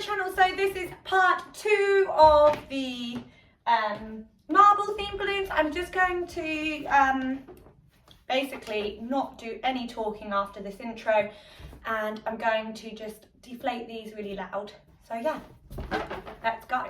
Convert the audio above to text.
channel. So this is part 2 of the marble theme balloons. I'm just going to basically not do any talking after this intro, and I'm going to just deflate these really loud. So yeah, let's go.